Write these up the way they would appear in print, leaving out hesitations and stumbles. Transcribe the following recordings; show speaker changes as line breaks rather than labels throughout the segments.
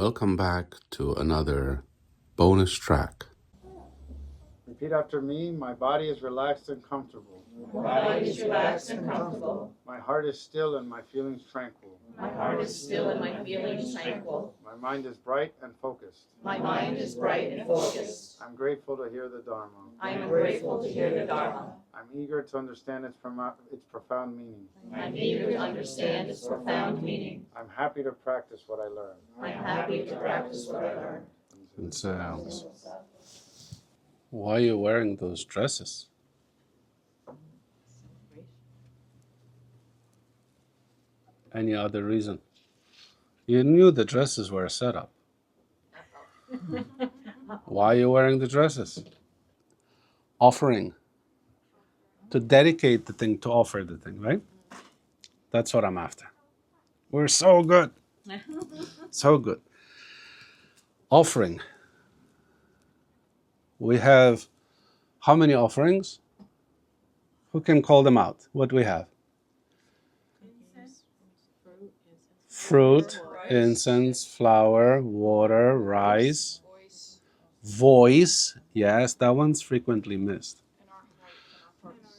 Welcome back to another bonus track.
Repeat after me. My body is relaxed and comfortable.
My body is relaxed and comfortable.
My heart is still and my feelings tranquil.
My heart is still and my feelings tranquil.
My mind is bright and focused.
My mind is bright and focused.
I'm grateful to hear the Dharma.
I am grateful to hear the Dharma.
I'm eager to understand its profound meaning.
I'm eager to understand its profound meaning.
I'm happy to practice what I learn.
I'm happy to practice what I learn.
Why are you wearing those dresses? Any other reason? You knew the dresses were a setup. Why are you wearing the dresses? Offering. To dedicate the thing, to offer the thing, right? That's what I'm after. We're so good. So good. Offering. We have how many offerings? Who can call them out? What do we have? Fruit, incense, flour, water, rice, voice. Yes, that one's frequently missed.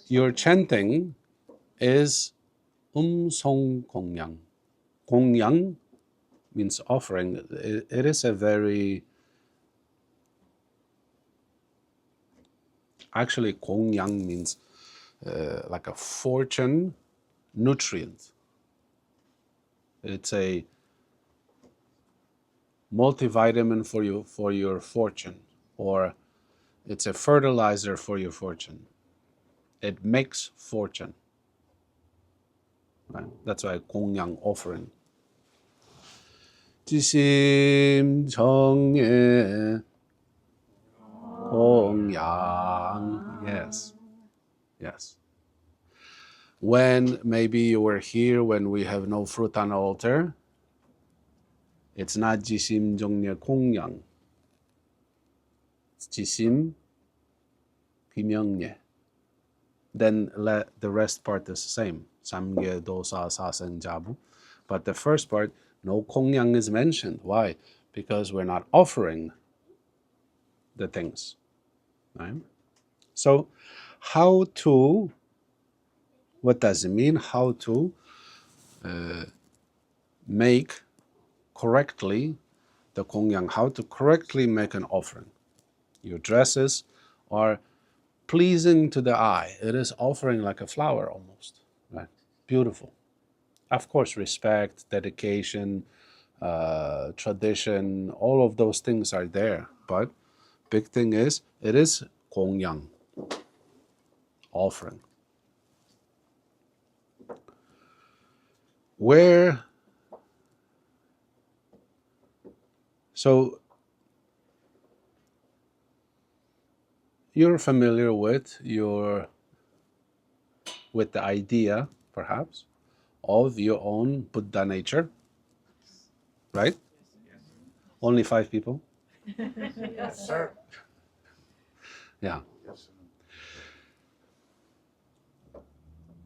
Your chanting is song kongyang. Kongyang means offering. It is a very... Actually, kongyang means like a fortune nutrient. It's a multivitamin for your fortune, or it's a fertilizer for your fortune. It makes fortune. Right? That's why kongyang, offering. 지심 정예 kongyang. Yes. When maybe you were here when we have no fruit on the altar, it's not 지심 정예 kongyang. It's 지심 비명예. Then the rest part is the same. 삼계 도사 사생 자부. But the first part, no kongyang is mentioned. Why? Because we're not offering the things. Right? So, what does it mean? How to make correctly the kongyang, how to correctly make an offering. Your dresses are pleasing to the eye. It is offering like a flower almost. Right? Beautiful. Of course, respect, dedication, tradition, all of those things are there. But big thing is, it is kongyang, offering. So you're familiar with the idea, perhaps, of your own Buddha nature, right?
Yes.
Only 5 people?
Yes, sir.
Yeah.
Yes.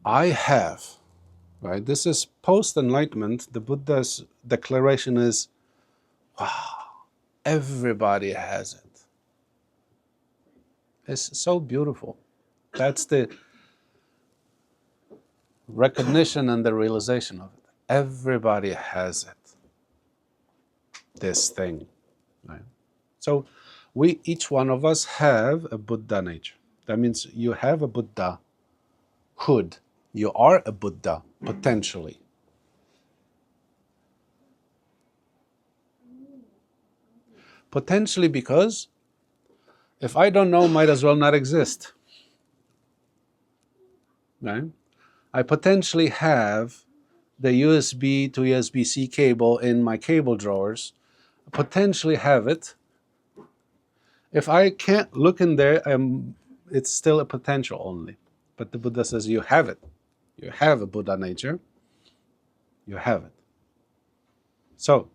I have, right? This is post-enlightenment. The Buddha's declaration is, wow, everybody has it. It's so beautiful. That's the recognition and the realization of it. Everybody has it. This thing, right? So each one of us have a Buddha nature. That means you have a Buddhahood. You are a Buddha, potentially. Potentially because if I don't know, might as well not exist. Right? I potentially have the USB to USB-C cable in my cable drawers. Potentially have it. If I can't look in there, it's still a potential only. But the Buddha says you have it. You have a Buddha nature. You have it. So,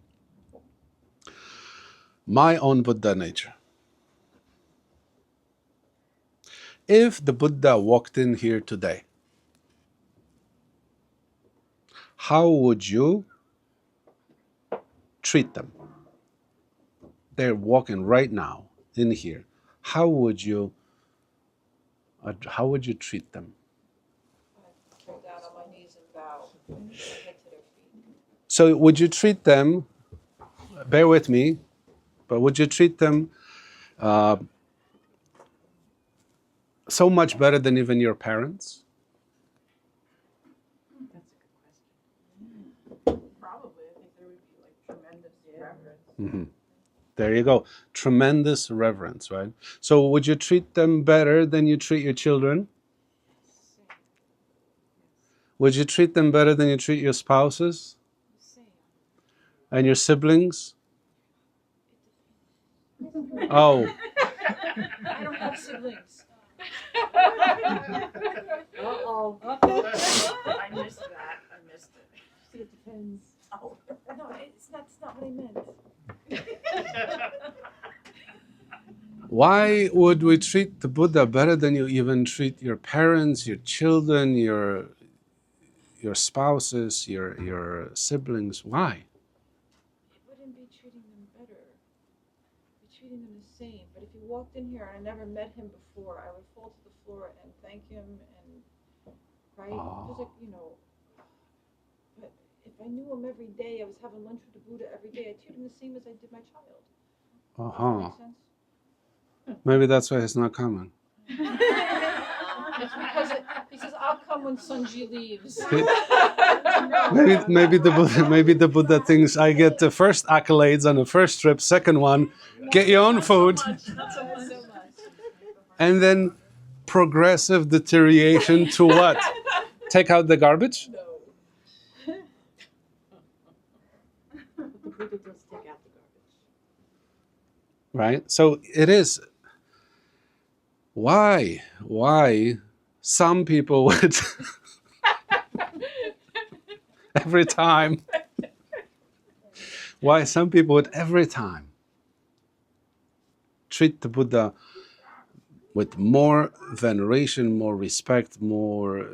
my own Buddha nature. If the Buddha walked in here today, how would you treat them? they're walking right now in here, how would you treat them?
Fall down on my knees and bow, my head to their feet.
So would you treat them, bear with me, but would you treat them so much better than even your parents?
That's a good question. Probably. I think there would be like tremendous reverence.
Mm-hmm. There you go. Tremendous reverence, right? So would you treat them better than you treat your children? Would you treat them better than you treat your spouses and your siblings? Oh,
I don't have siblings.
Uh-oh.
I missed that. I missed it.
It depends.
Oh. No, it's not what I meant.
why would we treat the Buddha better than you even treat your parents, your children, your spouses, your siblings? Why?
It wouldn't be treating them better. Be treating them the same. But if you walked in here and I never met him before, I would fall to the floor and thank him and right?
Oh.
Just like, but if I knew him every day, I was having lunch with the Buddha every day, I'd treat him the same as I did my child. Does that make sense?
Maybe that's why he's not coming.
It's because he says, I'll come when Sunji leaves.
Maybe the Buddha thinks I get the first accolades on the first trip, second one, get your own food,
Not so much.
and then progressive deterioration to what? Take out the garbage?
No.
But the Buddha does take out the garbage.
Right? So it is. Why some people would every time treat the Buddha with more veneration, more respect, more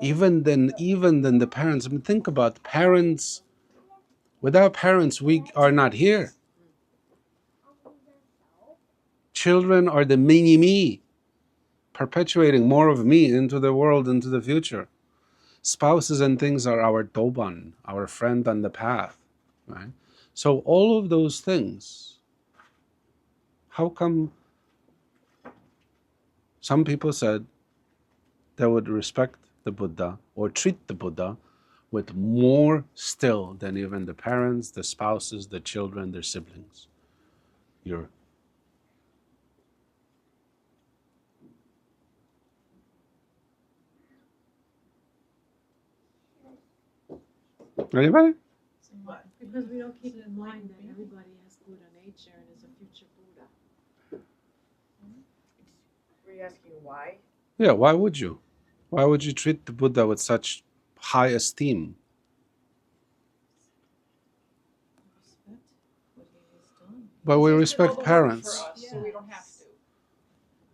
even than the parents. I mean, think about parents. Without parents, we are not here. Children are the mini me, perpetuating more of me into the world, into the future. Spouses and things are our doban, our friend on the path, right? So all of those things, how come some people said they would respect the Buddha or treat the Buddha with more still than even the parents, the spouses, the children, their siblings? Anybody?
Because we don't keep in mind that everybody has Buddha nature and is a future Buddha.
Were you asking why?
Yeah, why would you? Why would you treat the Buddha with such high esteem?
Respect what he has done.
But we
He's did all
respect
the work
parents.
for us, so we don't have to.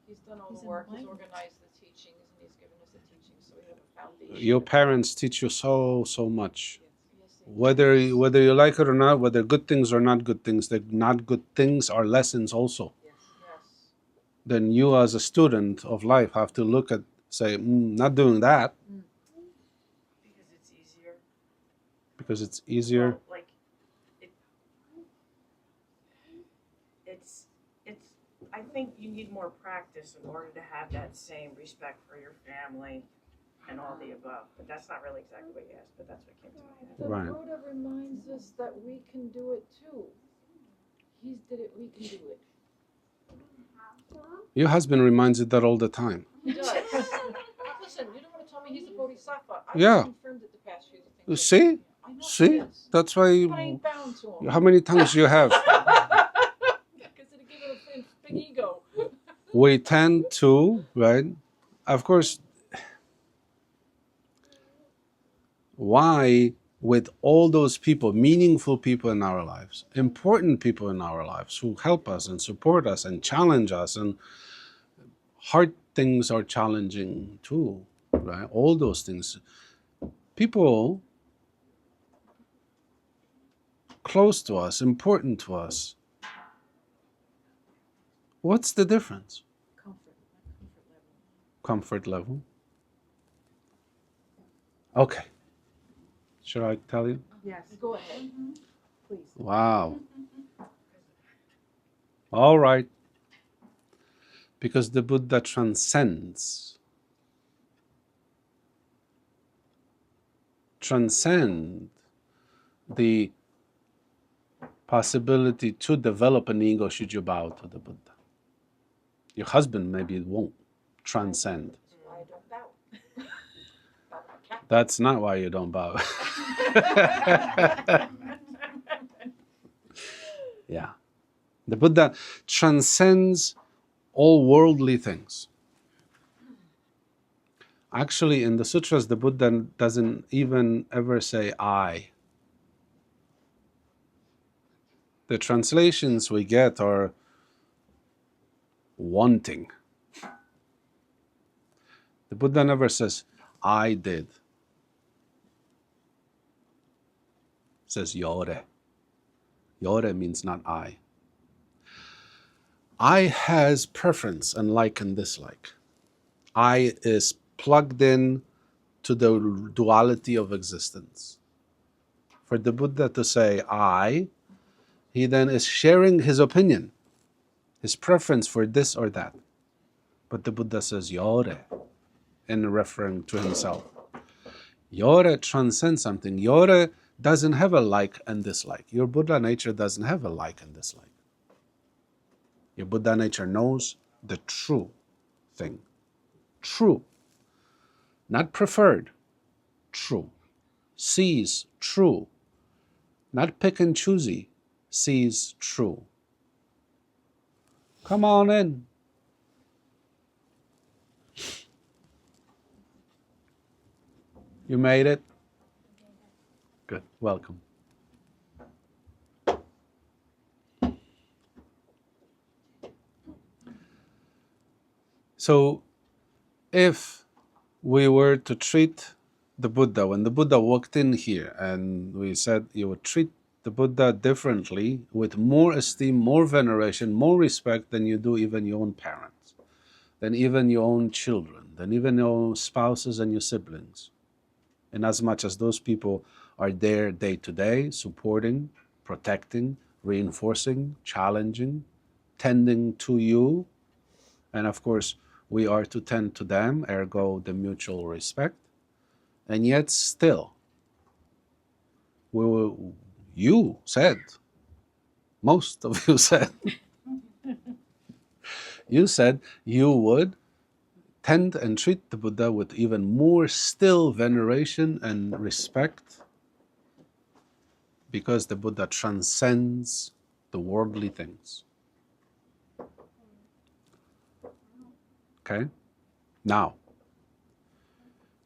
He's done all
He's
the work, he's
enlightened.
organized the teachings, and he's given us the teachings, so we have a foundation.
Your parents teach you so much.
Yes, they do.
Whether you like it or not, whether good things or not good things, the not good things are lessons also.
Yes.
Then you as a student of life have to look at, say, not doing that
Because it's easier.
because it's easier.
Well, like, it's. I think you need more practice in order to have that same respect for your family and all the above. But that's not really exactly what you asked, but that's what came to my head.
The
Right.
Buddha reminds us that we can do it too. He's did it, we can do it.
Your husband reminds you that all the time.
He does. Listen, you don't want to tell me he's a bodhisattva. I've
Yeah.
confirmed it the past few
You
things.
see?
I know
See?
he is.
That's why.
But I ain't bound to him.
How many tongues do you have?
Because it'll give him a big ego.
We tend to, right? Of course, why, with all those people, meaningful people in our lives, important people in our lives who help us and support us and challenge us, and hard things are challenging too, right? All those things. People close to us, important to us. What's the difference? Comfort level. Okay. Should I tell you?
Yes.
Go ahead.
Please.
Wow. All right. Because the Buddha transcends the possibility to develop an ego should you bow to the Buddha. Your husband maybe won't transcend.
That's why I don't bow. Bow to my cat.
That's not why you don't bow. Yeah. The Buddha transcends all worldly things. Actually, in the sutras, the Buddha doesn't even ever say I. The translations we get are wanting. The Buddha never says, I did. It says yore. Yore means not I. I has preference and like and dislike. I is plugged in to the duality of existence. For the Buddha to say I, he then is sharing his opinion, his preference for this or that. But the Buddha says yore in referring to himself. Yore transcends something. Yore doesn't have a like and dislike. Your Buddha nature doesn't have a like and dislike. Your Buddha nature knows the true thing. True. Not preferred. True. Sees true. Not pick and choosy. Sees true. Come on in. You made it? Good. Welcome. So, if we were to treat the Buddha, when the Buddha walked in here and we said you would treat the Buddha differently, with more esteem, more veneration, more respect than you do even your own parents, than even your own children, than even your own spouses and your siblings, in as much as those people are there day to day, supporting, protecting, reinforcing, challenging, tending to you, and of course we are to tend to them, ergo the mutual respect. And yet still, you said, most of you said, you said you would tend and treat the Buddha with even more still veneration and respect, because the Buddha transcends the worldly things. Okay? Now,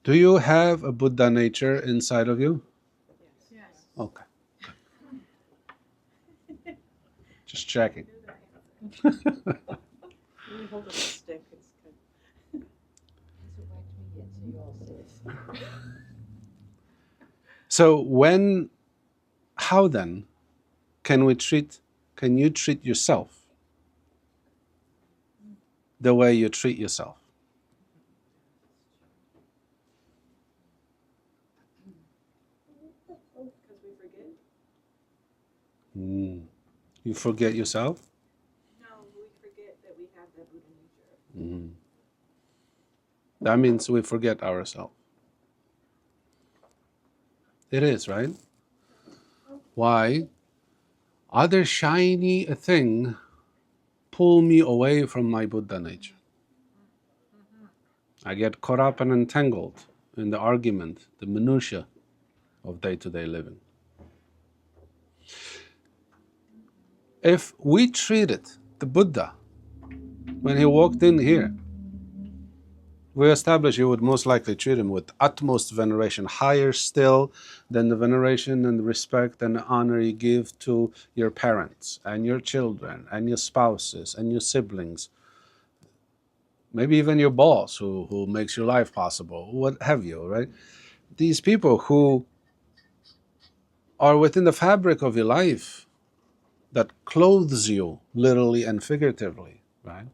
do you have a Buddha nature inside of you?
Yes.
Okay. Just checking.
Let me hold up the stick. It's good.
Hasn't whacked me yet, so you all say it.
So how then can you treat yourself the way you treat yourself?
Because we forget.
You forget yourself?
No, we forget that we have that Buddha nature.
That means we forget ourselves. It is, right? Why? Other shiny thing pull me away from my Buddha nature. I get caught up and entangled in the argument, the minutiae of day-to-day living. If we treated the Buddha when he walked in here, we established you would most likely treat him with utmost veneration, higher still than the veneration and the respect and the honor you give to your parents and your children and your spouses and your siblings, maybe even your boss who makes your life possible, what have you, right? These people who are within the fabric of your life that clothes you literally and figuratively, right?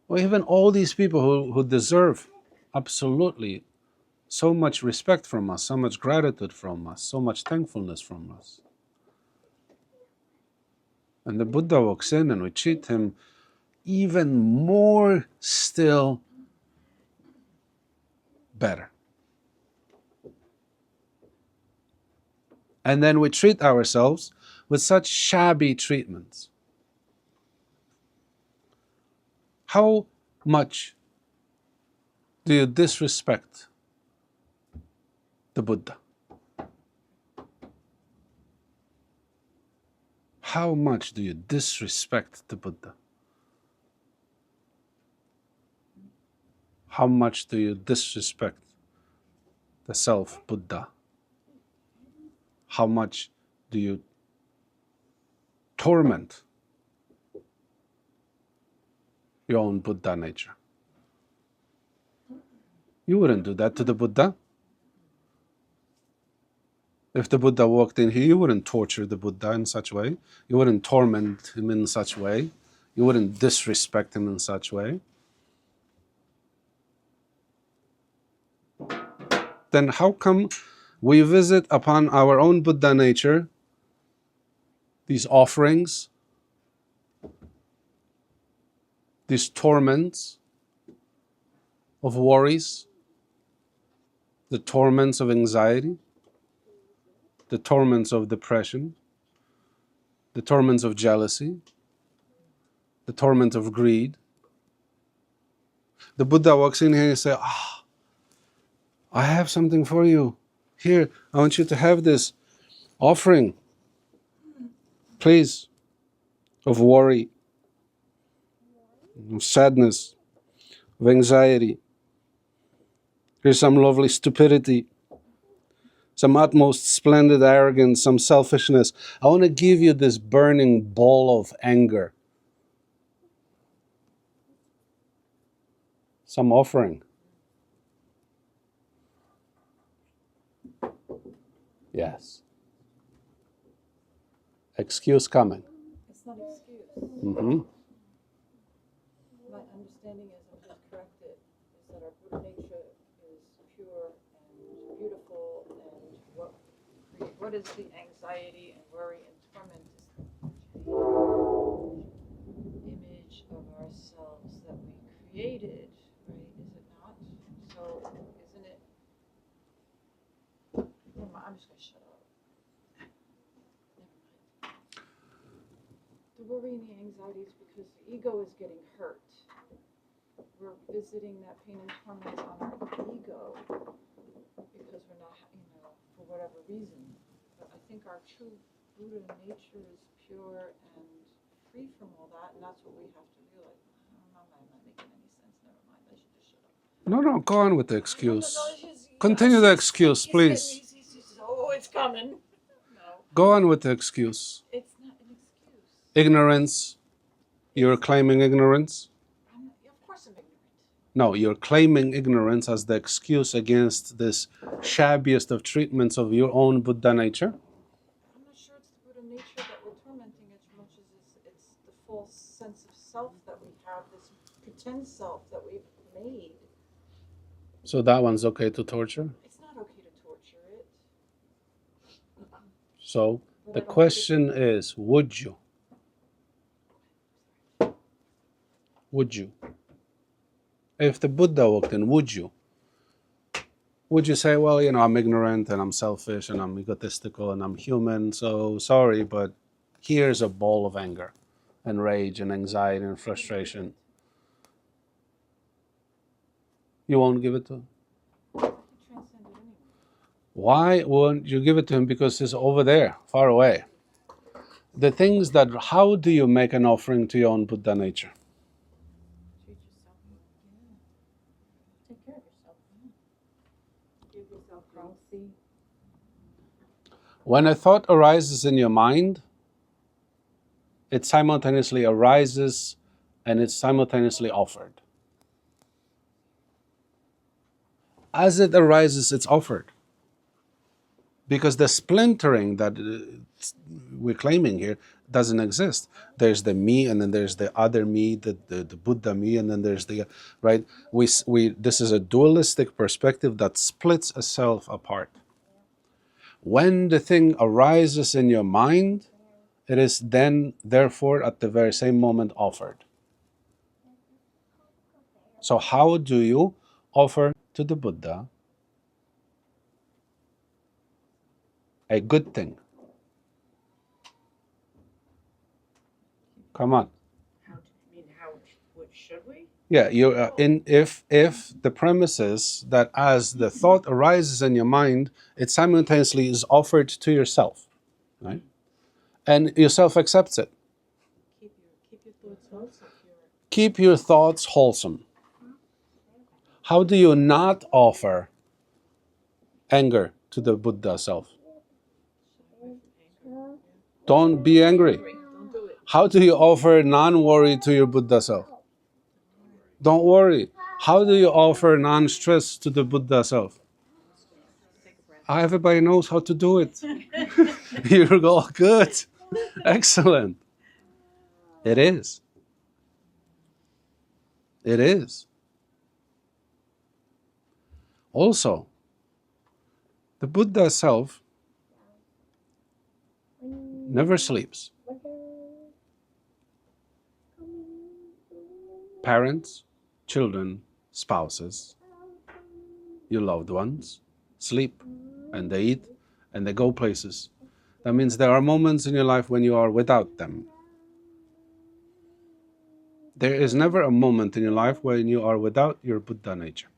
Or even all these people who deserve absolutely so much respect from us, so much gratitude from us, so much thankfulness from us. And the Buddha walks in and we treat him even more still better. And then we treat ourselves with such shabby treatments. How much do you disrespect the Buddha? How much do you disrespect the Buddha? How much do you disrespect the self Buddha? How much do you torment your own Buddha nature? You wouldn't do that to the Buddha. If the Buddha walked in here, you wouldn't torture the Buddha in such a way. You wouldn't torment him in such a way. You wouldn't disrespect him in such a way. Then how come we visit upon our own Buddha nature these offerings, these torments of worries, the torments of anxiety, the torments of depression, the torments of jealousy, the torment of greed? The Buddha walks in here and says, I have something for you. Here, I want you to have this offering, please, of worry, of sadness, of anxiety. Here's some lovely stupidity, some utmost splendid arrogance, some selfishness. I want to give you this burning ball of anger. Some offering. Yes. Excuse coming.
It's not an excuse.
Mm-hmm.
My understanding is, I'm just corrected, is that our Buddha nature is pure and beautiful, and what is the anxiety and worry and torment is the image of ourselves that we created, right? Is it not? So isn't it? Never mind, I'm just gonna shut up. Never mind. The worry and the anxiety is because the ego is getting hurt. We're visiting that pain and torment on our ego because we're not, for whatever reason. But I think our true Buddha nature is pure and free from all that, and that's what we have to realize. I'm not making any sense. Never mind. I should just shut up.
No, go on with the excuse.
No,
Continue the excuse, please.
Oh, it's coming. No,
Go on with the excuse.
it's not an excuse.
Ignorance. You're claiming ignorance?
Of course I'm ignorant.
No, you're claiming ignorance as the excuse against this shabbiest of treatments of your own Buddha nature?
I'm not sure it's the Buddha nature that we're tormenting as much as it's the false sense of self that we have, this pretend self that we've made.
So that one's okay to torture?
It's not okay to torture it.
So the question is, would you? Would you? If the Buddha walked in, would you? Would you say, well, I'm ignorant and I'm selfish and I'm egotistical and I'm human, so sorry, but here's a ball of anger and rage and anxiety and frustration. You won't give it to him? Why won't you give it to him? Because he's over there, far away. The things that, how do you make an offering to your own Buddha nature?
Treat yourself. Take care of yourself. Give yourself healthy.
When a thought arises in your mind, it simultaneously arises and it's simultaneously offered. As it arises, it's offered. Because the splintering that we're claiming here doesn't exist. There's the me, and then there's the other me, the Buddha me, and then there's the, right? This is a dualistic perspective that splits a self apart. When the thing arises in your mind, it is then, therefore, at the very same moment offered. So how do you offer to the Buddha a good thing? Come on.
What should we?
Yeah, if the premise is that as the thought arises in your mind, it simultaneously is offered to yourself, right? And yourself accepts it. Keep your thoughts wholesome. How do you not offer anger to the Buddha self? Don't be angry. How do you offer non-worry to your Buddha self? Don't worry. How do you offer non-stress to the Buddha self? Everybody knows how to do it. You're all good. Excellent. It is. It is. Also, the Buddha self never sleeps. Parents, children, spouses, your loved ones sleep, and they eat, and they go places. That means there are moments in your life when you are without them. There is never a moment in your life when you are without your Buddha nature.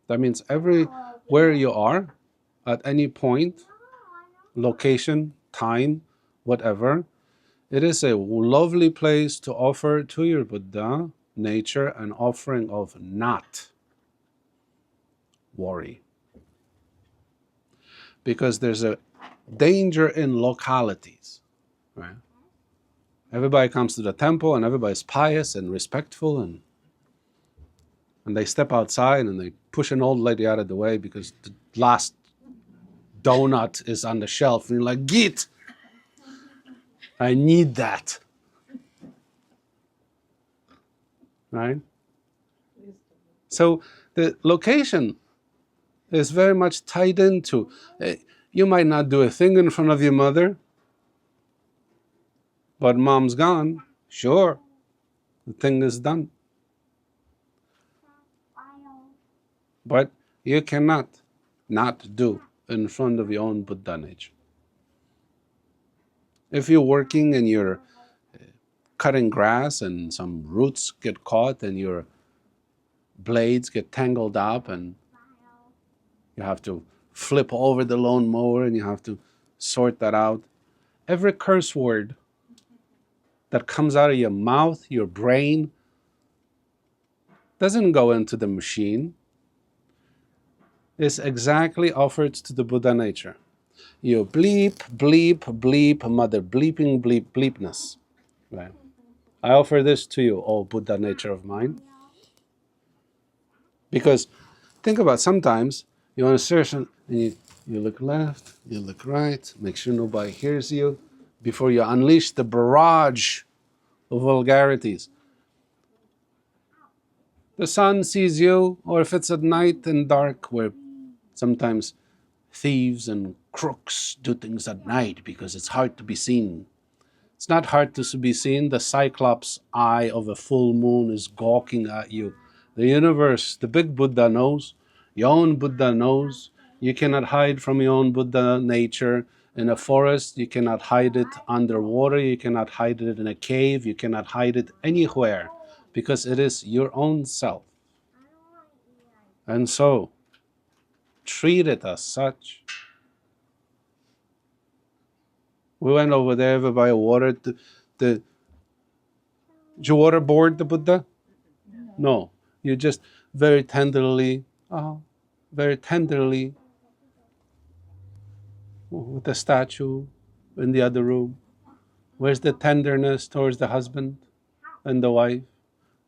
That means everywhere you are, at any point, location, time, whatever, it is a lovely place to offer to your Buddha nature an offering of not worry. Because there's a danger in localities, right? Everybody comes to the temple and everybody's pious and respectful, and they step outside and they push an old lady out of the way because the last donut is on the shelf, and you're like, "Git! I need that." Right? So the location is very much tied into, you might not do a thing in front of your mother, but mom's gone, sure, the thing is done. But you cannot not do in front of your own Buddha nature. If you're working and you're cutting grass and some roots get caught and your blades get tangled up and you have to flip over the lawnmower and you have to sort that out, every curse word that comes out of your mouth, your brain, doesn't go into the machine. It's exactly offered to the Buddha nature. You bleep, bleep, bleep, mother bleeping, bleep, bleepness. Right? I offer this to you, O Buddha nature of mine. Because think about, sometimes you're on a session and you look left, you look right, make sure nobody hears you before you unleash the barrage of vulgarities. The sun sees you, or if it's at night and dark, where sometimes thieves and crooks do things at night because it's hard to be seen. It's not hard to be seen. The cyclops eye of a full moon is gawking at you. The universe, the big Buddha knows. Your own Buddha knows. You cannot hide from your own Buddha nature. In a forest, you cannot hide it. Underwater, you cannot hide it. In a cave, you cannot hide it anywhere, because it is your own self. And so, treat it as such. We went over there, everybody watered did you waterboard the Buddha? No. You just very tenderly, with the statue in the other room. Where's the tenderness towards the husband and the wife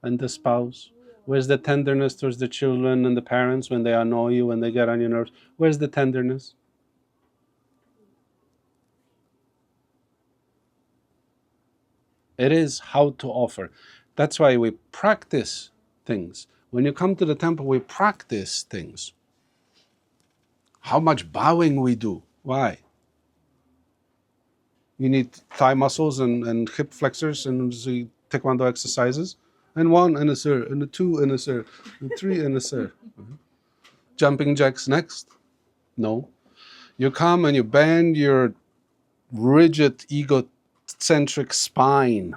and the spouse? Where's the tenderness towards the children and the parents when they annoy you, when they get on your nerves? Where's the tenderness? It is how to offer. That's why we practice things. When you come to the temple, we practice things. How much bowing we do. Why? You need thigh muscles and hip flexors and taekwondo exercises. And one and a sir, and a two and a sir, and three and a sir. Jumping jacks next? No. You come and you bend your rigid egocentric spine.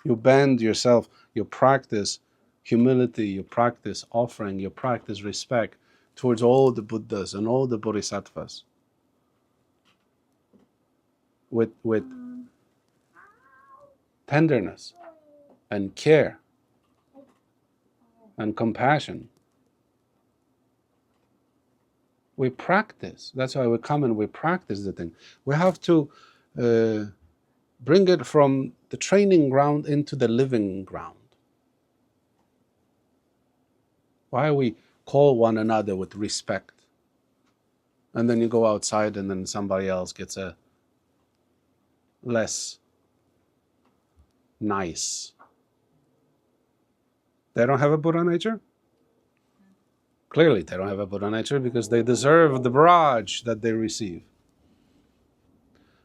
You bend yourself, you practice humility, you practice offering, you practice respect towards all the Buddhas and all the Bodhisattvas. With tenderness and care and compassion. We practice. That's why we come and we practice the thing. We have to bring it from the training ground into the living ground. Why we call one another with respect, and then you go outside and then somebody else gets a less nice. They don't have a Buddha nature? Clearly they don't have a Buddha nature because they deserve the barrage that they receive.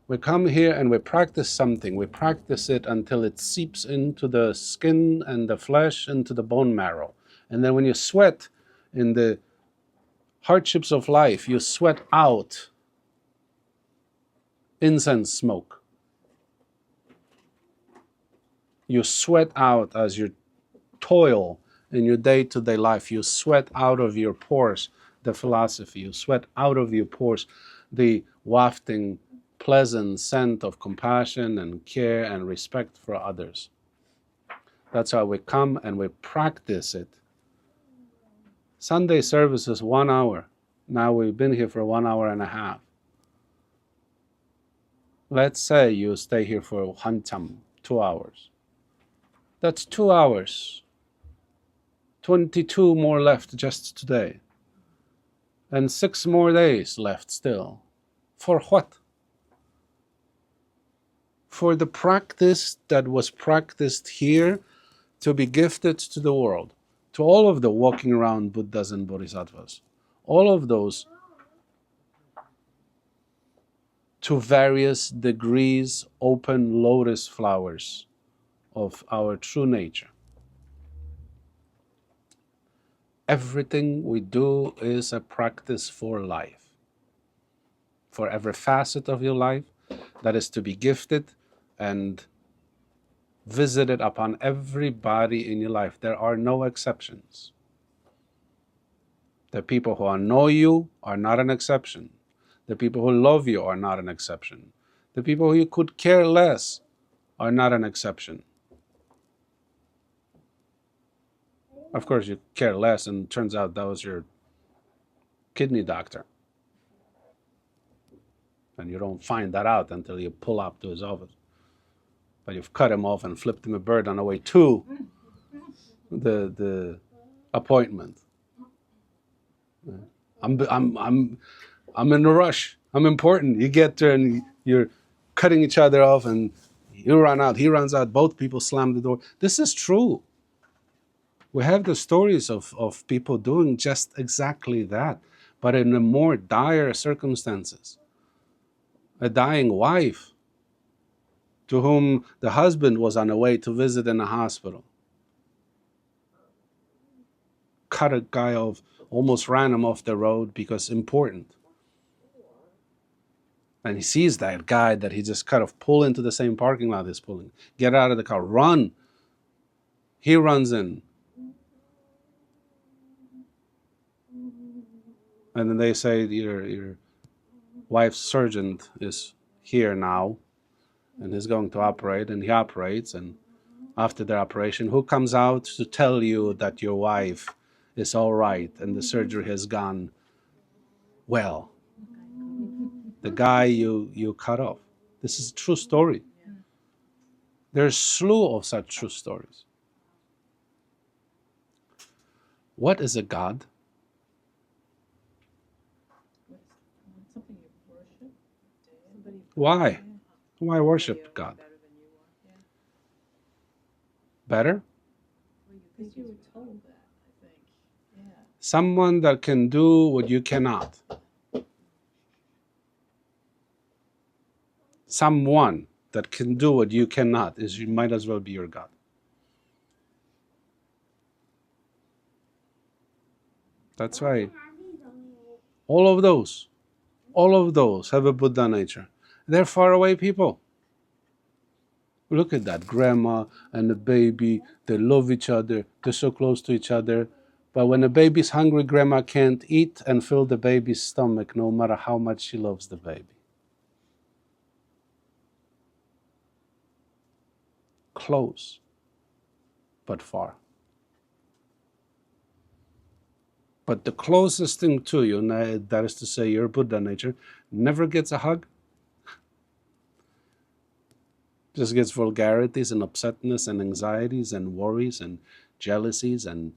We come here and we practice something. We practice it until it seeps into the skin and the flesh, into the bone marrow. And then when you sweat in the hardships of life, you sweat out incense smoke. You sweat out as you toil in your day-to-day life. You sweat out of your pores the philosophy. You sweat out of your pores the wafting, pleasant scent of compassion and care and respect for others. That's why we come and we practice it. Sunday service is 1 hour. Now we've been here for 1 hour and a half. Let's say you stay here for hancham, 2 hours. That's 2 hours. 22 more left just today. And 6 more days left still. For what? For the practice that was practiced here to be gifted to the world, to all of the walking around Buddhas and Bodhisattvas, all of those to various degrees open lotus flowers of our true nature. Everything we do is a practice for life. For every facet of your life that is to be gifted and visited upon everybody in your life. There are no exceptions. The people who annoy you are not an exception. The people who love you are not an exception. The people who you could care less are not an exception. Of course, you care less, and it turns out that was your kidney doctor. And you don't find that out until you pull up to his office. But you've cut him off and flipped him a bird on the way to the appointment. I'm in a rush. I'm important. You get there and you're cutting each other off, and you run out. He runs out. Both people slam the door. This is true. We have the stories of people doing just exactly that, but in a more dire circumstances. A dying wife to whom the husband was on the way to visit in a hospital. Cut a guy off, almost ran him off the road because important. And he sees that guy that he just cut off, pull into the same parking lot he's pulling. Get out of the car, run. He runs in. And then they say, your wife's surgeon is here now, and he's going to operate, and he operates, and after the operation, who comes out to tell you that your wife is all right and the surgery has gone well? The guy you cut off. This is a true story. There's slew of such true stories. What is a God?
Something you worship. Somebody.
Why?
Yeah.
Why worship God?
Better than you are. Yeah.
Better?
Because you were told that, I think. Yeah.
Someone that can do what you cannot. Someone that can do what you cannot is you might as well be your God. That's right. All of those have a Buddha nature. They're faraway people. Look at that, grandma and the baby, they love each other, they're so close to each other. But when a baby's hungry, grandma can't eat and fill the baby's stomach no matter how much she loves the baby. Close, but far. But the closest thing to you, that is to say your Buddha nature, never gets a hug. Just gets vulgarities and upsetness and anxieties and worries and jealousies and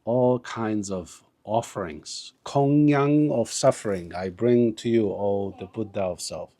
all kinds of offerings. Kongyang of suffering I bring to you, O the Buddha of Self.